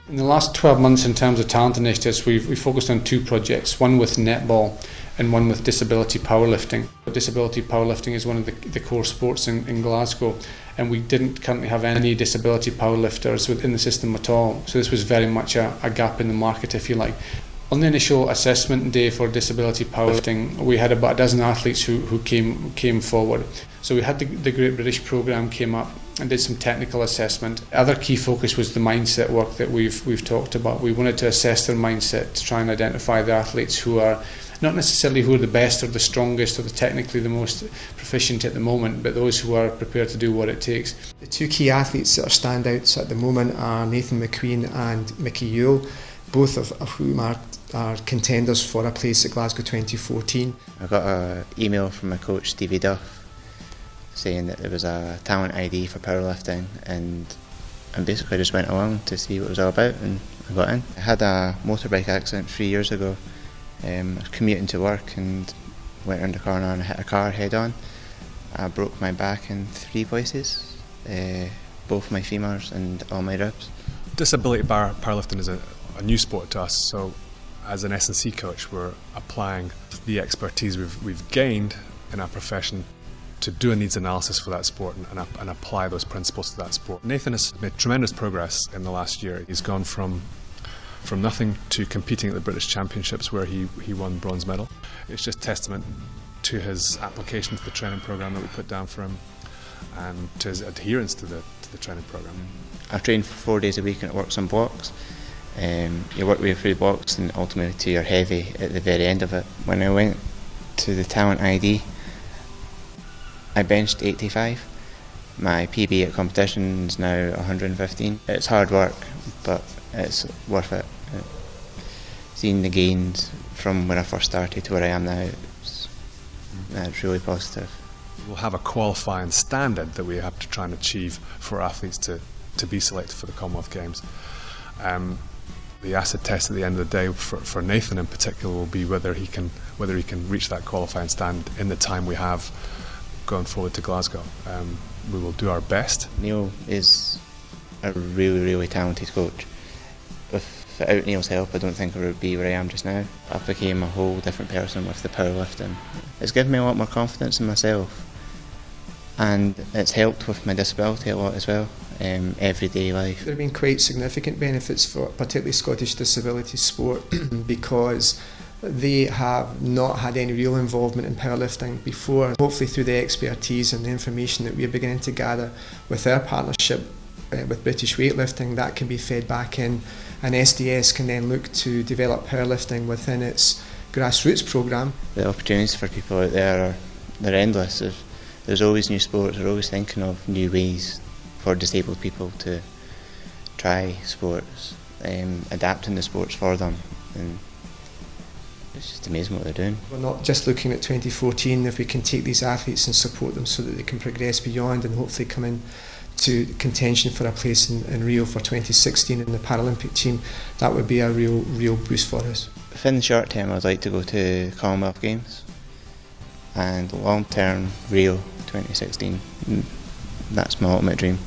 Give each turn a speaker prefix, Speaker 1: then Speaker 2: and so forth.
Speaker 1: In the last 12 months in terms of talent initiatives, we've focused on two projects, one with netball and one with disability powerlifting. Disability powerlifting is one of the core sports in Glasgow, and we didn't currently have any disability powerlifters within the system at all, so this was very much a gap in the market, if you like. On the initial assessment day for disability powerlifting, we had about a dozen athletes who came forward. So we had the Great British Programme came up and did some technical assessment. Other key focus was the mindset work that we've talked about. We wanted to assess their mindset to try and identify the athletes who are not necessarily who are the best or the strongest or technically the most proficient at the moment, but those who are prepared to do what it takes.
Speaker 2: The two key athletes that are standouts at the moment are Nathan MacQueen and Mickey Yule, both of whom are contenders for a place at Glasgow 2014.
Speaker 3: I got an email from my coach Stevie Duff saying that there was a talent ID for powerlifting, and basically just went along to see what it was all about, and I got in. I had a motorbike accident 3 years ago. I was commuting to work and went around the corner and hit a car head on. I broke my back in 3 places, both my femurs and all my ribs.
Speaker 4: Disability powerlifting is a new sport to us, so as an S&C coach we're applying the expertise we've gained in our profession to do a needs analysis for that sport and apply those principles to that sport. Nathan has made tremendous progress in the last year. He's gone from nothing to competing at the British Championships where he won bronze medal. It's just testament to his application to the training programme that we put down for him and to his adherence to the training programme.
Speaker 3: I train for 4 days a week and it works on blocks. You work your way through blocks and ultimately to your heavy at the very end of it. When I went to the talent ID, I benched 85. My PB at competition is now 115. It's hard work, but it's worth it. Seeing the gains from when I first started to where I am now, it's really positive.
Speaker 4: We'll have a qualifying standard that we have to try and achieve for athletes to be selected for the Commonwealth Games. The acid test at the end of the day for Nathan in particular will be whether he can reach that qualifying standard in the time we have going forward to Glasgow. We will do our best.
Speaker 3: Neil is a really talented coach. Without Neil's help, I don't think I would be where I am just now. I became a whole different person with the powerlifting. It's given me a lot more confidence in myself, and it's helped with my disability a lot as well, everyday life.
Speaker 2: There have been quite significant benefits for particularly Scottish disability sport because they have not had any real involvement in powerlifting before. Hopefully through the expertise and the information that we're beginning to gather with our partnership with British Weightlifting, that can be fed back in, and SDS can then look to develop powerlifting within its grassroots programme.
Speaker 3: The opportunities for people out there they're endless. There's always new sports, we're always thinking of new ways for disabled people to try sports, adapting the sports for them, and it's just amazing what they're doing.
Speaker 2: We're not just looking at 2014, if we can take these athletes and support them so that they can progress beyond and hopefully come in to contention for a place in Rio for 2016 in the Paralympic team, that would be a real boost for us.
Speaker 3: In the short term I'd like to go to Commonwealth Games, and long term Rio 2016, that's my ultimate dream.